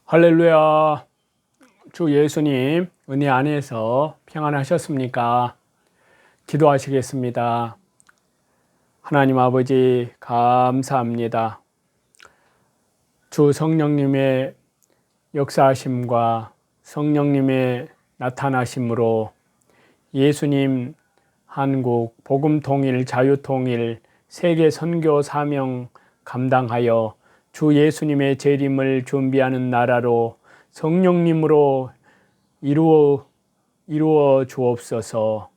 할렐루야. 주 예수님 은혜 안에서 평안하셨습니까? 기도하시겠습니다. 하나님 아버지 감사합니다. 주 성령님의 역사하심과 성령님의 나타나심으로 예수님 한국 복음통일 자유통일 세계 선교 사명 감당하여 주 예수님의 재림을 준비하는 나라로 성령님으로 이루어 주옵소서.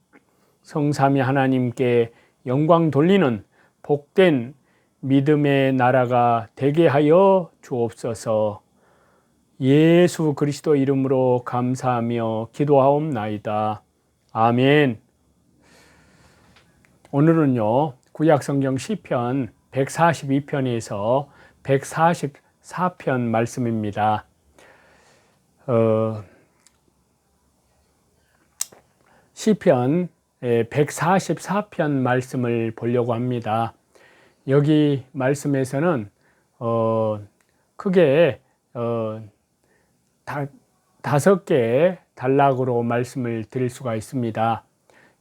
성삼위 하나님께 영광 돌리는 복된 믿음의 나라가 되게 하여 주옵소서. 예수 그리스도 이름으로 감사하며 기도하옵나이다. 아멘. 오늘은요, 구약성경 시편 142편에서 144편 말씀입니다. 시편 144편 말씀을 보려고 합니다. 여기 말씀에서는 크게 5개의 단락으로 말씀을 드릴 수가 있습니다.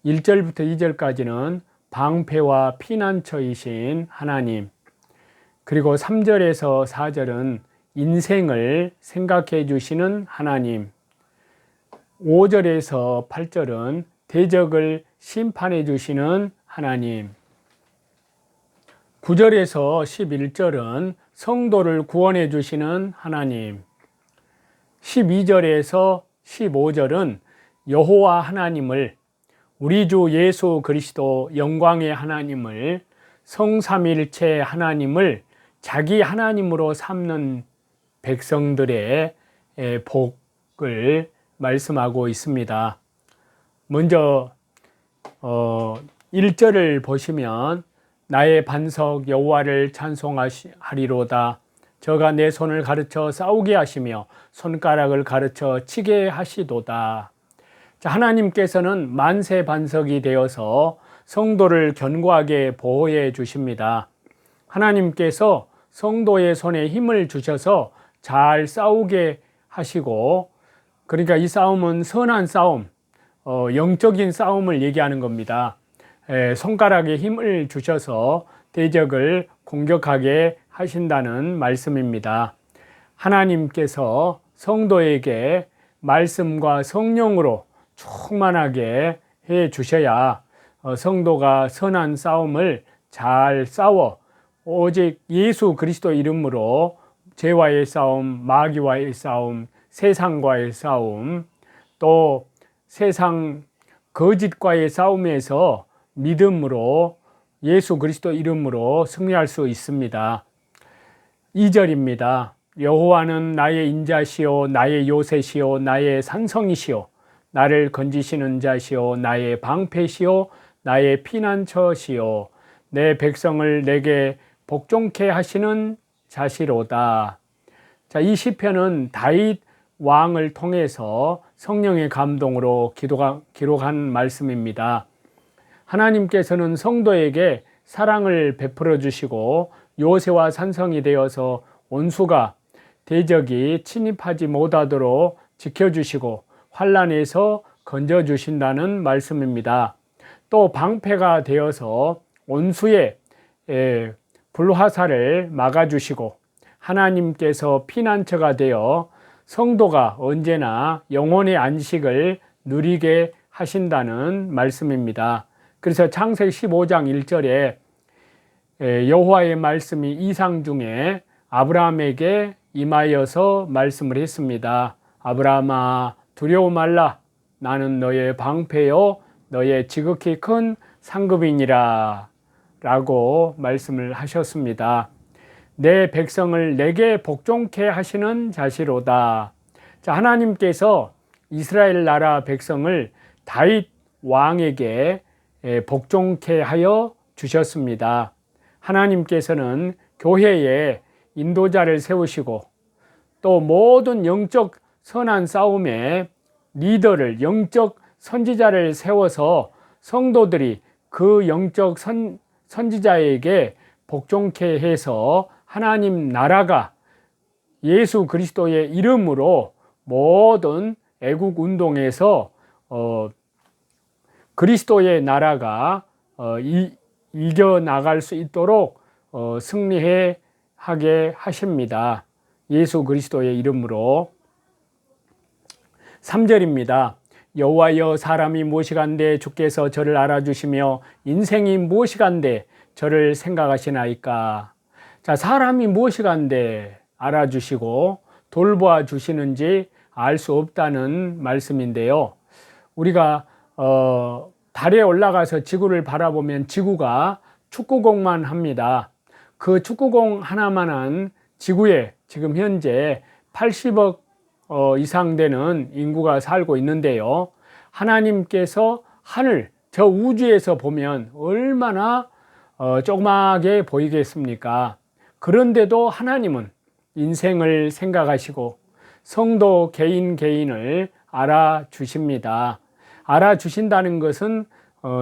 1절부터 2절까지는 방패와 피난처이신 하나님, 그리고 3절에서 4절은 인생을 생각해 주시는 하나님, 5절에서 8절은 대적을 심판해 주시는 하나님, 9절에서 11절은 성도를 구원해 주시는 하나님, 12절에서 15절은 여호와 하나님을, 우리 주 예수 그리스도 영광의 하나님을, 성삼일체 하나님을 자기 하나님으로 삼는 백성들의 복을 말씀하고 있습니다. 먼저 1절을 보시면 나의 반석 여호와를 찬송하리로다. 저가 내 손을 가르쳐 싸우게 하시며 손가락을 가르쳐 치게 하시도다. 자, 하나님께서는 만세 반석이 되어서 성도를 견고하게 보호해 주십니다. 하나님께서 성도의 손에 힘을 주셔서 잘 싸우게 하시고, 그러니까 이 싸움은 선한 싸움, 영적인 싸움을 얘기하는 겁니다. 손가락에 힘을 주셔서 대적을 공격하게 하신다는 말씀입니다. 하나님께서 성도에게 말씀과 성령으로 충만하게 해 주셔야 성도가 선한 싸움을 잘 싸워 오직 예수 그리스도 이름으로 죄와의 싸움, 마귀와의 싸움, 세상과의 싸움, 또 세상 거짓과의 싸움에서 믿음으로 예수 그리스도 이름으로 승리할 수 있습니다. 2절입니다. 여호와는 나의 인자시요 나의 요새시요 나의 산성이시요 나를 건지시는 자시요 나의 방패시요 나의 피난처시요 내 백성을 내게 복종케 하시는 자시로다. 자, 이 시편은 다윗 왕을 통해서 성령의 감동으로 기록한 말씀입니다. 하나님께서는 성도에게 사랑을 베풀어 주시고 요새와 산성이 되어서 원수가 대적이 침입하지 못하도록 지켜주시고 환난에서 건져주신다는 말씀입니다. 또 방패가 되어서 원수의 불화살을 막아주시고 하나님께서 피난처가 되어 성도가 언제나 영혼의 안식을 누리게 하신다는 말씀입니다. 그래서 창세기 15장 1절에 여호와의 말씀이 이상 중에 아브라함에게 임하여서 말씀을 했습니다. 아브라함아 두려워 말라. 나는 너의 방패요 너의 지극히 큰 상급이니라 라고 말씀을 하셨습니다. 내 백성을 내게 복종케 하시는 자시로다. 자, 하나님께서 이스라엘 나라 백성을 다윗 왕에게 복종케 하여 주셨습니다. 하나님께서는 교회에 인도자를 세우시고 또 모든 영적 선한 싸움에 리더를, 영적 선지자를 세워서 성도들이 그 영적 선지자에게 복종케 해서 하나님 나라가 예수 그리스도의 이름으로 모든 애국 운동에서 그리스도의 나라가 이겨나갈 수 있도록 승리해 하게 하십니다. 예수 그리스도의 이름으로. 3절입니다. 여호와여, 사람이 무엇이간데 주께서 저를 알아주시며 인생이 무엇이간데 저를 생각하시나이까. 자, 사람이 무엇이간데 알아주시고 돌보아 주시는지 알 수 없다는 말씀인데요. 우리가 달에 올라가서 지구를 바라보면 지구가 축구공만 합니다. 그 축구공 하나만한 지구에 지금 현재 80억 이상 되는 인구가 살고 있는데요. 하나님께서 하늘, 저 우주에서 보면 얼마나 조그맣게 보이겠습니까? 그런데도 하나님은 인생을 생각하시고 성도 개인 개인을 알아주십니다. 알아주신다는 것은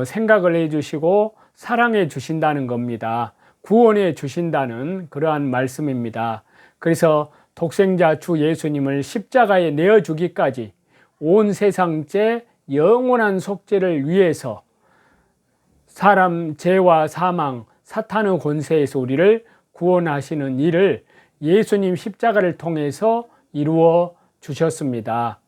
생각을 해주시고 사랑해 주신다는 겁니다. 구원해 주신다는 그러한 말씀입니다. 그래서 독생자 주 예수님을 십자가에 내어주기까지 온 세상째 영원한 속죄를 위해서 사람 죄와 사망, 사탄의 권세에서 우리를 구원하시는 일을 예수님 십자가를 통해서 이루어 주셨습니다.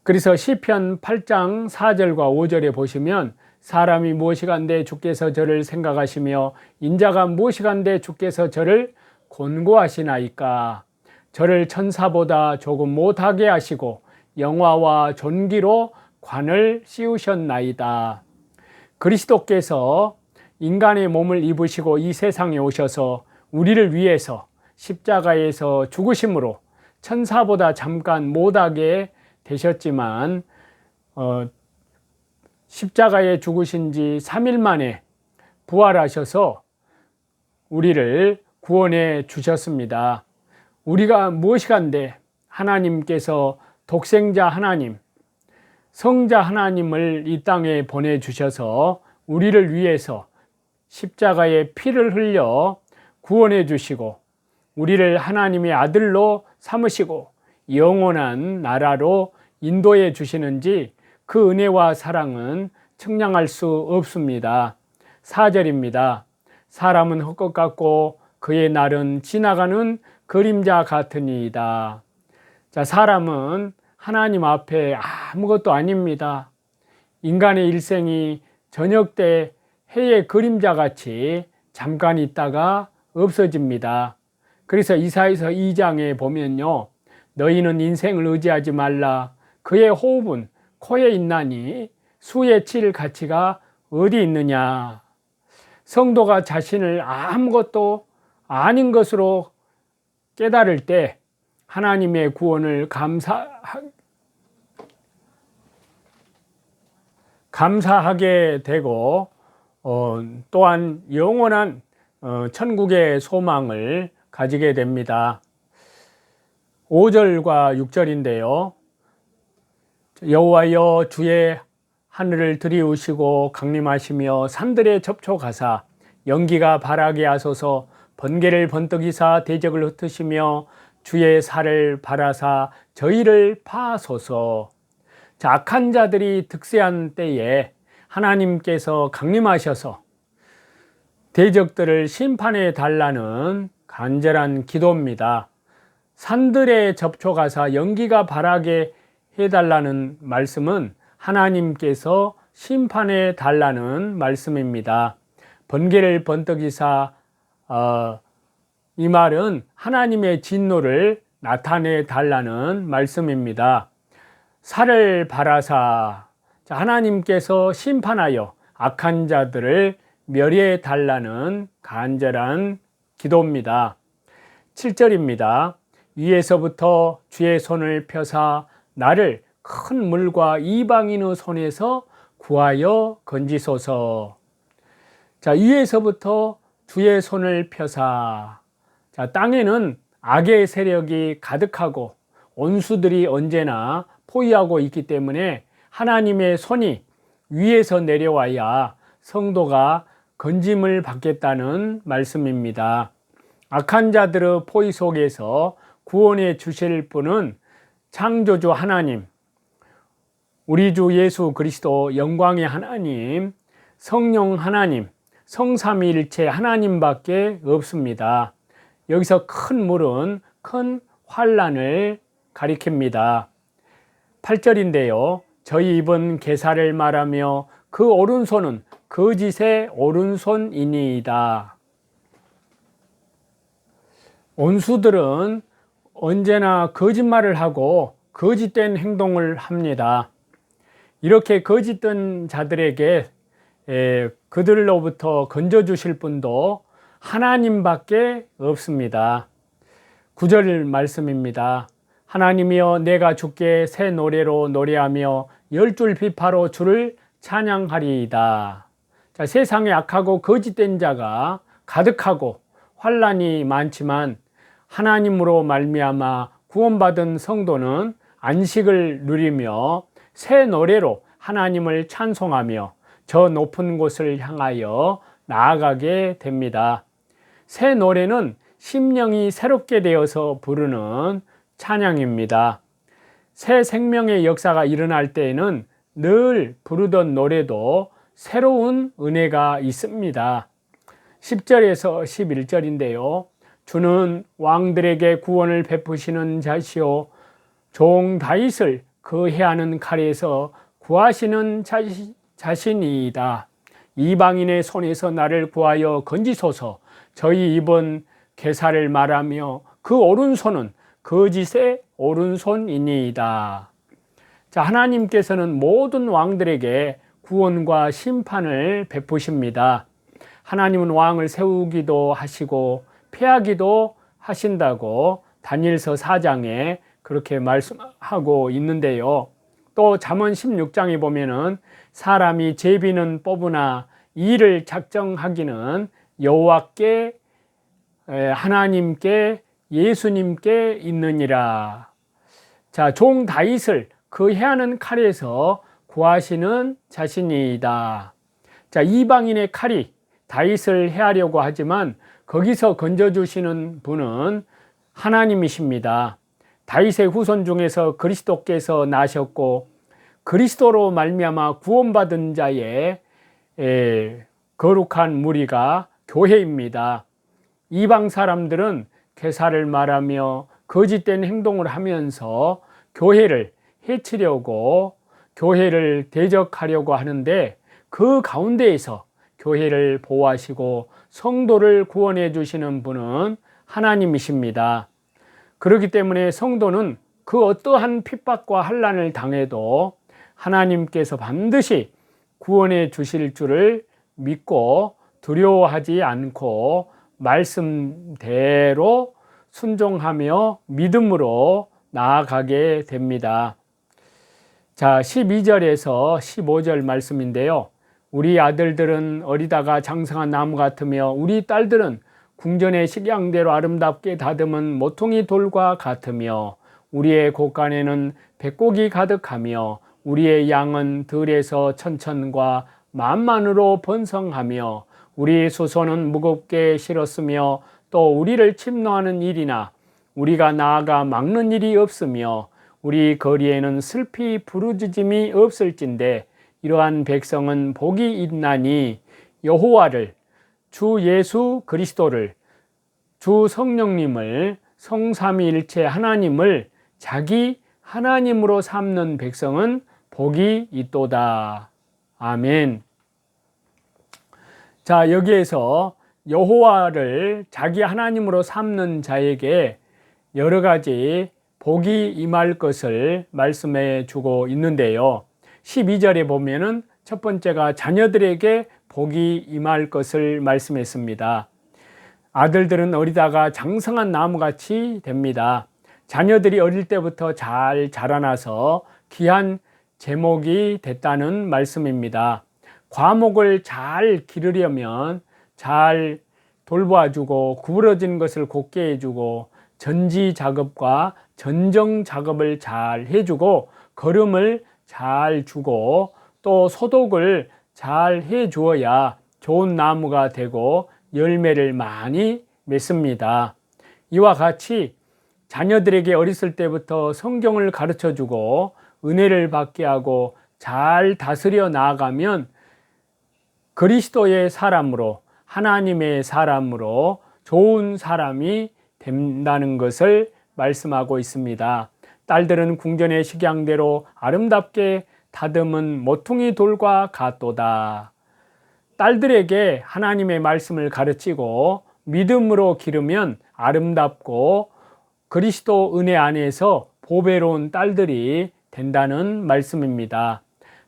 그래서 시편 8장 4절과 5절에 보시면 사람이 무엇이간데 주께서 저를 생각하시며 인자가 무엇이간데 주께서 저를 곤고하시나이까. 저를 천사보다 조금 못하게 하시고 영화와 존귀로 관을 씌우셨나이다. 그리스도께서 인간의 몸을 입으시고 이 세상에 오셔서 우리를 위해서 십자가에서 죽으심으로 천사보다 잠깐 못하게 되셨지만 십자가에 죽으신 지 3일 만에 부활하셔서 우리를 구원해 주셨습니다. 우리가 무엇이간데 하나님께서 독생자 하나님, 성자 하나님을 이 땅에 보내주셔서 우리를 위해서 십자가에 피를 흘려 구원해 주시고 우리를 하나님의 아들로 삼으시고 영원한 나라로 인도해 주시는지 그 은혜와 사랑은 측량할 수 없습니다. 4절입니다. 사람은 헛것 같고 그의 날은 지나가는 그림자 같으니이다. 자, 사람은 하나님 앞에 아무것도 아닙니다. 인간의 일생이 저녁 때 해의 그림자 같이 잠깐 있다가 없어집니다. 그래서 이사야서 2장에 보면요, 너희는 인생을 의지하지 말라. 그의 호흡은 코에 있나니 수에 칠 가치가 어디 있느냐. 성도가 자신을 아무것도 아닌 것으로 깨달을 때 하나님의 구원을 감사하게 되고 또한 영원한 천국의 소망을 가지게 됩니다. 5절과 6절인데요. 여호와여, 주의 하늘을 들이우시고 강림하시며 산들에 접촉하사 연기가 바라게 하소서. 번개를 번뜩이사 대적을 흩으시며 주의 살을 바라사 저희를 파소서. 자, 악한 자들이 득세한 때에 하나님께서 강림하셔서 대적들을 심판해 달라는 간절한 기도입니다. 산들에 접촉하사 연기가 바라게 해달라는 말씀은 하나님께서 심판해 달라는 말씀입니다. 번개를 번뜩이사 이 말은 하나님의 진노를 나타내 달라는 말씀입니다. 살을 바라사, 하나님께서 심판하여 악한 자들을 멸해 달라는 간절한 기도입니다. 7절입니다. 위에서부터 주의 손을 펴사 나를 큰 물과 이방인의 손에서 구하여 건지소서. 자, 위에서부터 주의 손을 펴사. 자, 땅에는 악의 세력이 가득하고 원수들이 언제나 포위하고 있기 때문에 하나님의 손이 위에서 내려와야 성도가 건짐을 받겠다는 말씀입니다. 악한 자들의 포위 속에서 구원해 주실 분은 창조주 하나님, 우리 주 예수 그리스도 영광의 하나님, 성령 하나님, 성삼위일체 하나님밖에 없습니다. 여기서 큰 물은 큰 환난을 가리킵니다. 8절인데요. 저희 입은 계사를 말하며 그 오른손은 거짓의 오른손이니이다. 원수들은 언제나 거짓말을 하고 거짓된 행동을 합니다. 이렇게 거짓된 자들에게 그들로부터 건져주실 분도 하나님밖에 없습니다. 9절 말씀입니다. 하나님이여 내가 주께 새 노래로 노래하며 열줄 비파로 주를 찬양하리이다. 자, 세상에 악하고 거짓된 자가 가득하고 환난이 많지만 하나님으로 말미암아 구원받은 성도는 안식을 누리며 새 노래로 하나님을 찬송하며 저 높은 곳을 향하여 나아가게 됩니다. 새 노래는 심령이 새롭게 되어서 부르는 찬양입니다. 새 생명의 역사가 일어날 때에는 늘 부르던 노래도 새로운 은혜가 있습니다. 10절에서 11절인데요. 주는 왕들에게 구원을 베푸시는 자시오 종 다윗을 그 해하는 칼에서 구하시는 자신이다. 이방인의 손에서 나를 구하여 건지소서. 저희 입은 계사를 말하며 그 오른손은 거짓의 오른손이니이다. 자, 하나님께서는 모든 왕들에게 구원과 심판을 베푸십니다. 하나님은 왕을 세우기도 하시고 폐하기도 하신다고 다니엘서 4장에 그렇게 말씀하고 있는데요. 또 잠언 16장에 보면은 사람이 제비는 뽑으나 일을 작정하기는 여호와께 하나님께 예수님께 있느니라. 자, 종 다윗을 그 해하는 칼에서 구하시는 자신이다. 자, 이방인의 칼이 다윗을 해하려고 하지만 거기서 건져주시는 분은 하나님이십니다. 다윗의 후손 중에서 그리스도께서 나셨고 그리스도로 말미암아 구원받은 자의 거룩한 무리가 교회입니다. 이방 사람들은 괴사를 말하며 거짓된 행동을 하면서 교회를 해치려고 교회를 대적하려고 하는데 그 가운데에서 교회를 보호하시고 성도를 구원해 주시는 분은 하나님이십니다. 그렇기 때문에 성도는 그 어떠한 핍박과 환난을 당해도 하나님께서 반드시 구원해 주실 줄을 믿고 두려워하지 않고 말씀대로 순종하며 믿음으로 나아가게 됩니다. 자, 12절에서 15절 말씀인데요. 우리 아들들은 어리다가 장성한 나무 같으며 우리 딸들은 궁전의 식양대로 아름답게 다듬은 모퉁이 돌과 같으며 우리의 곳간에는 백곡이 가득하며 우리의 양은 들에서 천천과 만만으로 번성하며 우리의 수소는 무겁게 실었으며 또 우리를 침노하는 일이나 우리가 나아가 막는 일이 없으며 우리 거리에는 슬피 부르짖음이 없을진데 이러한 백성은 복이 있나니 여호와를 주 예수 그리스도를 주 성령님을 성삼위일체 하나님을 자기 하나님으로 삼는 백성은 복이 있도다. 아멘. 자, 여기에서 여호와를 자기 하나님으로 삼는 자에게 여러 가지 복이 임할 것을 말씀해 주고 있는데요. 12절에 보면은 첫 번째가 자녀들에게 복이 임할 것을 말씀했습니다. 아들들은 어리다가 장성한 나무같이 됩니다. 자녀들이 어릴 때부터 잘 자라나서 귀한 제목이 됐다는 말씀입니다. 과목을 잘 기르려면 잘 돌봐주고 구부러진 것을 곱게 해주고 전지 작업과 전정 작업을 잘 해주고 거름을 잘 주고 또 소독을 잘 해주어야 좋은 나무가 되고 열매를 많이 맺습니다. 이와 같이 자녀들에게 어렸을 때부터 성경을 가르쳐 주고 은혜를 받게 하고 잘 다스려 나아가면 그리스도의 사람으로, 하나님의 사람으로 좋은 사람이 된다는 것을 말씀하고 있습니다. 딸들은 궁전의 식양대로 아름답게 다듬은 모퉁이 돌과 같도다. 딸들에게 하나님의 말씀을 가르치고 믿음으로 기르면 아름답고 그리스도 은혜 안에서 보배로운 딸들이 된다는 말씀입니다.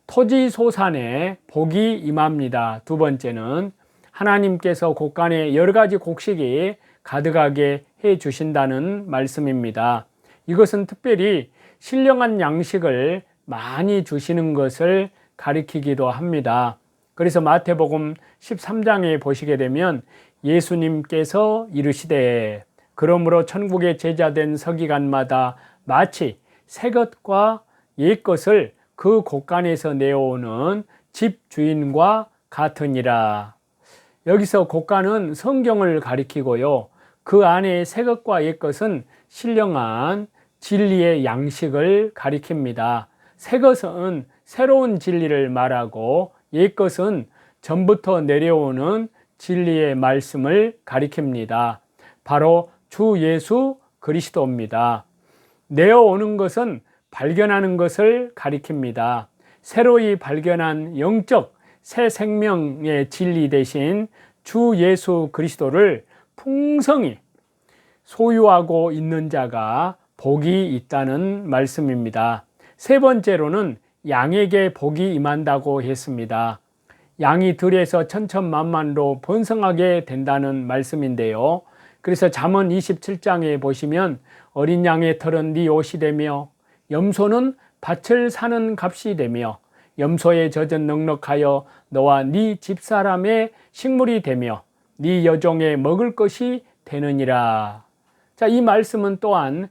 토지소산에 복이 임합니다. 두 번째는 하나님께서 곳간에 여러 가지 곡식이 가득하게 해 주신다는 말씀입니다. 이것은 특별히 신령한 양식을 많이 주시는 것을 가리키기도 합니다. 그래서 마태복음 13장에 보시게 되면 예수님께서 이르시되 그러므로 천국의 제자된 서기관마다 마치 새 것과 옛 것을 그 곳간에서 내어오는 집주인과 같으니라. 여기서 곳간은 성경을 가리키고요. 그 안에 새 것과 옛 것은 신령한 진리의 양식을 가리킵니다. 새 것은 새로운 진리를 말하고 옛 것은 전부터 내려오는 진리의 말씀을 가리킵니다. 바로 주 예수 그리스도입니다. 내어오는 것은 발견하는 것을 가리킵니다. 새로이 발견한 영적 새 생명의 진리 대신 주 예수 그리스도를 풍성히 소유하고 있는 자가 복이 있다는 말씀입니다. 세 번째로는 양에게 복이 임한다고 했습니다. 양이 들에서 천천만만으로 번성하게 된다는 말씀인데요. 그래서 잠언 27장에 보시면 어린 양의 털은 네 옷이 되며 염소는 밭을 사는 값이 되며 염소의 젖은 넉넉하여 너와 네 집사람의 식물이 되며 네 여종의 먹을 것이 되느니라. 자, 이 말씀은 또한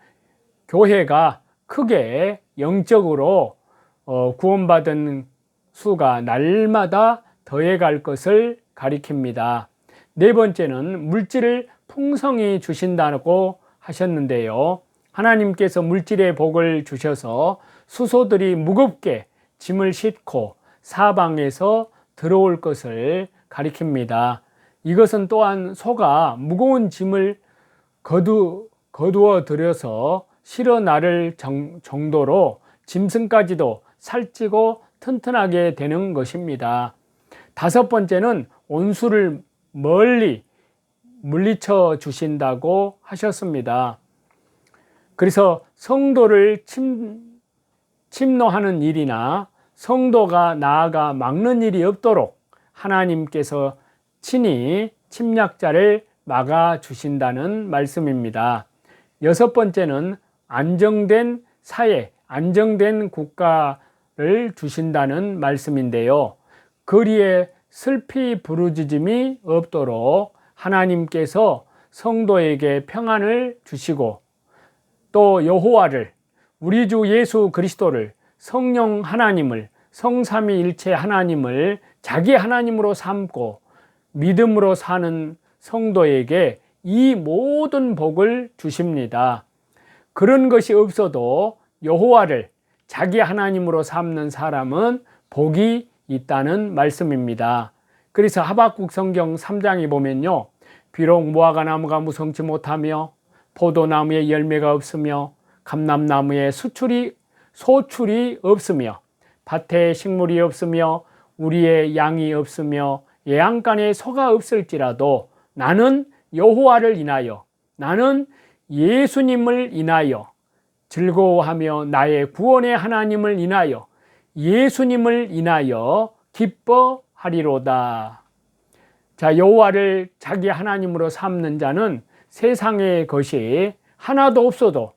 교회가 크게 영적으로 구원받은 수가 날마다 더해갈 것을 가리킵니다. 네 번째는 물질을 풍성히 주신다고 하셨는데요. 하나님께서 물질의 복을 주셔서 수소들이 무겁게 짐을 싣고 사방에서 들어올 것을 가리킵니다. 이것은 또한 소가 무거운 짐을 거두어 들여서 실어 나를 정도로 짐승까지도 살찌고 튼튼하게 되는 것입니다. 다섯 번째는 온수를 멀리 물리쳐 주신다고 하셨습니다. 그래서 성도를 침노하는 일이나 성도가 나아가 막는 일이 없도록 하나님께서 친히 침략자를 막아주신다는 말씀입니다. 여섯 번째는 안정된 사회, 안정된 국가를 주신다는 말씀인데요. 거리에 슬피 부르짖음이 없도록 하나님께서 성도에게 평안을 주시고 또 여호와를, 우리 주 예수 그리스도를, 성령 하나님을, 성삼위일체 하나님을 자기 하나님으로 삼고 믿음으로 사는 성도에게 이 모든 복을 주십니다. 그런 것이 없어도 여호와를 자기 하나님으로 삼는 사람은 복이 있다는 말씀입니다. 그래서 하박국 성경 3장에 보면요, 비록 무화과 나무가 무성치 못하며 포도나무에 열매가 없으며 감람나무에 소출이 없으며 밭에 식물이 없으며 우리의 양이 없으며 예양간에 소가 없을지라도 나는 여호와를 인하여, 나는 예수님을 인하여 즐거워하며 나의 구원의 하나님을 인하여 예수님을 인하여 기뻐하리로다. 자, 여호와를 자기 하나님으로 삼는 자는 세상의 것이 하나도 없어도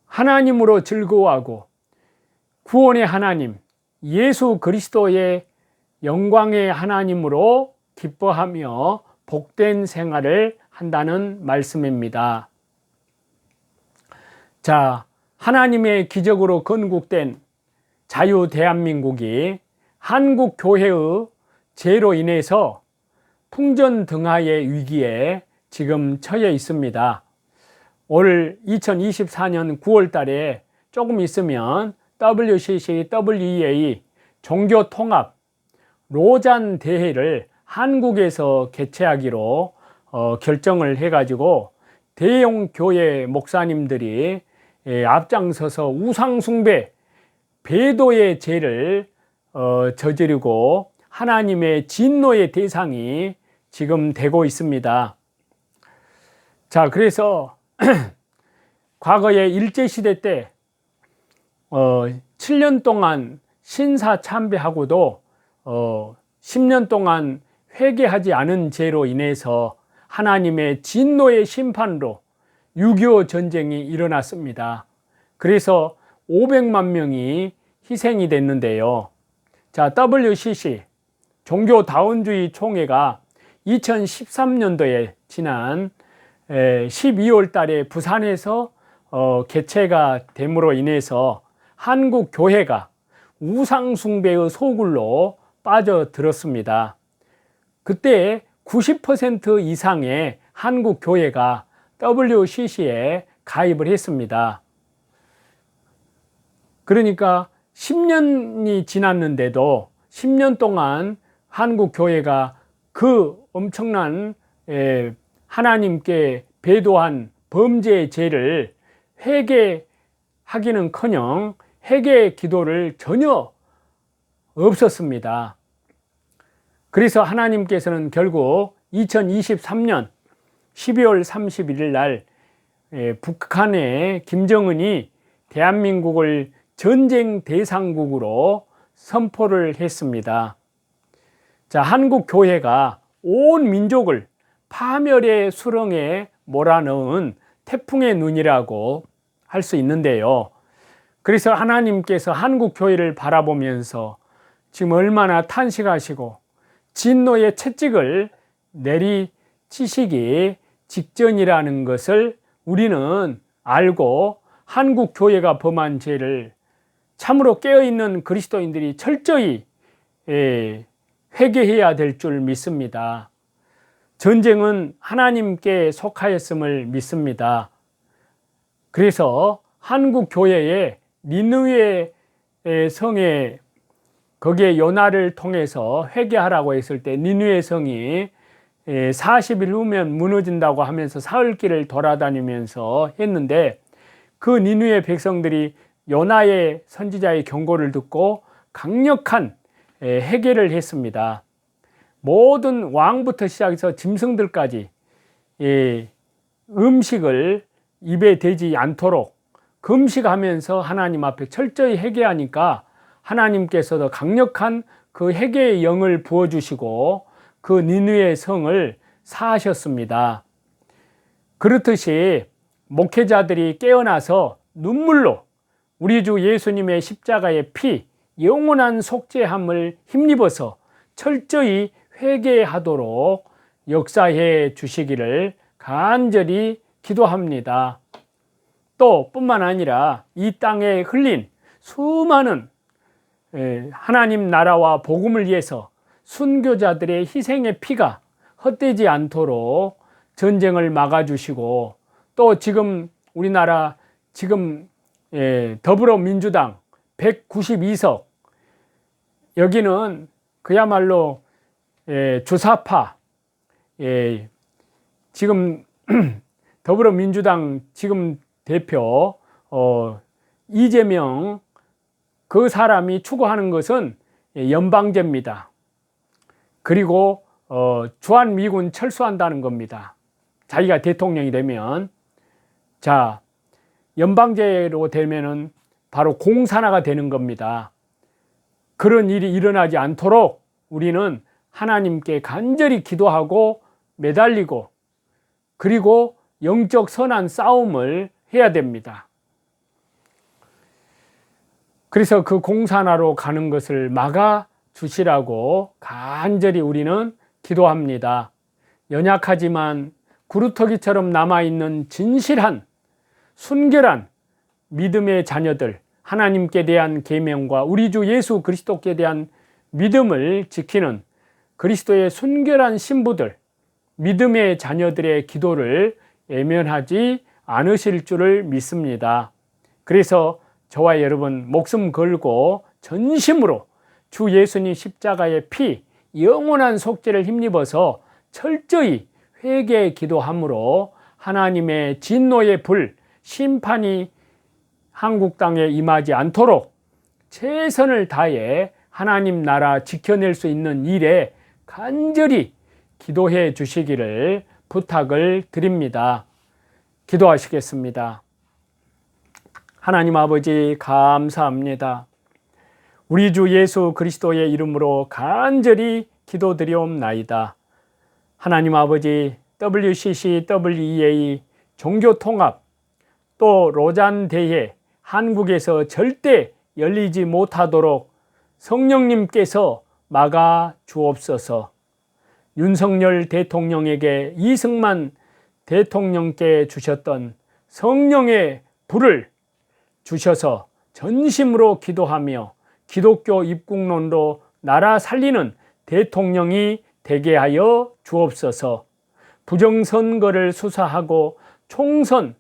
하나님으로 즐거워하고 구원의 하나님, 예수 그리스도의 영광의 하나님으로 기뻐하며 복된 생활을 한다는 말씀입니다. 자, 하나님의 기적으로 건국된 자유 대한민국이 한국 교회의 죄로 인해서 풍전등화의 위기에 지금 처해 있습니다. 올 2024년 9월 달에 조금 있으면 WCC, WEA 종교통합 로잔 대회를 한국에서 개최하기로 결정을 해가지고 대형 교회 목사님들이 앞장서서 우상숭배, 배도의 죄를 저지르고 하나님의 진노의 대상이 지금 되고 있습니다. 자, 그래서 과거에 일제시대 때 7년 동안 신사 참배하고도 10년 동안 회개하지 않은 죄로 인해서 하나님의 진노의 심판으로 6.25 전쟁이 일어났습니다. 그래서 500만 명이 희생이 됐는데요. 자, WCC 종교다원주의 총회가 2013년도에 지난 12월 달에 부산에서 개최가 됨으로 인해서 한국 교회가 우상숭배의 소굴로 빠져들었습니다. 그때 90% 이상의 한국 교회가 WCC에 가입을 했습니다. 그러니까 10년이 지났는데도 10년 동안 한국 교회가 그 엄청난 하나님께 배도한 범죄의 죄를 회개하기는커녕 회개 기도를 전혀 없었습니다. 그래서 하나님께서는 결국 2023년 12월 31일 날 북한의 김정은이 대한민국을 전쟁 대상국으로 선포를 했습니다. 자, 한국 교회가 온 민족을 파멸의 수렁에 몰아넣은 태풍의 눈이라고 할 수 있는데요. 그래서 하나님께서 한국 교회를 바라보면서 지금 얼마나 탄식하시고 진노의 채찍을 내리치시기 직전이라는 것을 우리는 알고 한국 교회가 범한 죄를 참으로 깨어있는 그리스도인들이 철저히 회개해야 될 줄 믿습니다. 전쟁은 하나님께 속하였음을 믿습니다. 그래서 한국 교회에 니느웨 성에 거기에 요나를 통해서 회개하라고 했을 때 니느웨 성이 40일 후면 무너진다고 하면서 사흘길을 돌아다니면서 했는데 그 니느웨 백성들이 요나의 선지자의 경고를 듣고 강력한 회개를 했습니다. 모든 왕부터 시작해서 짐승들까지 음식을 입에 대지 않도록 금식하면서 하나님 앞에 철저히 회개하니까 하나님께서도 강력한 그 회개의 영을 부어주시고 그 니느웨 성을 사하셨습니다. 그렇듯이 목회자들이 깨어나서 눈물로 우리 주 예수님의 십자가의 피, 영원한 속죄함을 힘입어서 철저히 회개하도록 역사해 주시기를 간절히 기도합니다. 또 뿐만 아니라 이 땅에 흘린 수많은 하나님 나라와 복음을 위해서 순교자들의 희생의 피가 헛되지 않도록 전쟁을 막아주시고 또 지금 우리나라 지금 더불어민주당 192석 여기는 그야말로 주사파 지금 더불어민주당 지금 대표 이재명 그 사람이 추구하는 것은 연방제입니다. 그리고 주한미군 철수한다는 겁니다. 자기가 대통령이 되면. 자, 연방제로 되면은 바로 공산화가 되는 겁니다. 그런 일이 일어나지 않도록 우리는 하나님께 간절히 기도하고 매달리고 그리고 영적 선한 싸움을 해야 됩니다. 그래서 그 공산화로 가는 것을 막아 주시라고 간절히 우리는 기도합니다. 연약하지만 구루터기처럼 남아있는 진실한 순결한 믿음의 자녀들, 하나님께 대한 계명과 우리 주 예수 그리스도께 대한 믿음을 지키는 그리스도의 순결한 신부들, 믿음의 자녀들의 기도를 외면하지 않으실 줄을 믿습니다. 그래서 저와 여러분 목숨 걸고 전심으로 주 예수님 십자가의 피, 영원한 속죄를 힘입어서 철저히 회개 기도함으로 하나님의 진노의 불, 심판이 한국 땅에 임하지 않도록 최선을 다해 하나님 나라 지켜낼 수 있는 일에 간절히 기도해 주시기를 부탁을 드립니다. 기도하시겠습니다. 하나님 아버지 감사합니다. 우리 주 예수 그리스도의 이름으로 간절히 기도드리옵나이다. 하나님 아버지, WCC, WEA, 종교통합, 또 로잔 대회, 한국에서 절대 열리지 못하도록 성령님께서 막아 주옵소서. 윤석열 대통령에게 이승만 대통령께 주셨던 성령의 불을 주셔서 전심으로 기도하며 기독교 입국론으로 나라 살리는 대통령이 되게 하여 주옵소서. 부정선거를 수사하고 총선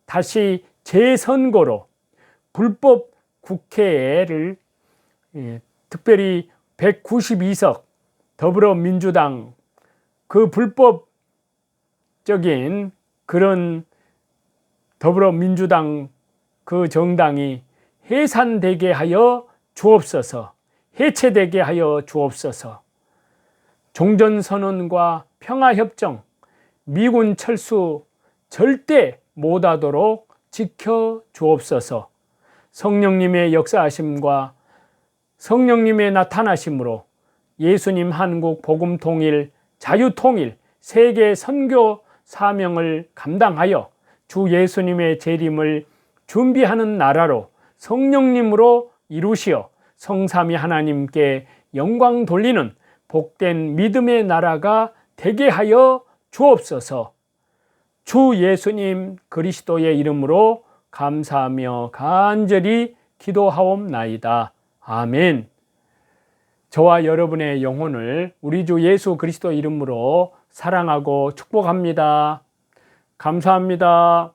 다시 재선거로 불법 국회를 특별히 192석 더불어민주당 그 불법적인 그런 더불어민주당 그 정당이 해산되게 하여 주옵소서. 해체되게 하여 주옵소서. 종전선언과 평화협정, 미군 철수 절대 못하도록 지켜 주옵소서. 성령님의 역사하심과 성령님의 나타나심으로 예수님 한국 복음 통일, 자유 통일, 세계 선교 사명을 감당하여 주 예수님의 재림을 준비하는 나라로 성령님으로 이루시어 성삼위 하나님께 영광 돌리는 복된 믿음의 나라가 되게 하여 주옵소서. 주 예수님 그리스도의 이름으로 감사하며 간절히 기도하옵나이다. 아멘. 저와 여러분의 영혼을 우리 주 예수 그리스도 이름으로 사랑하고 축복합니다. 감사합니다.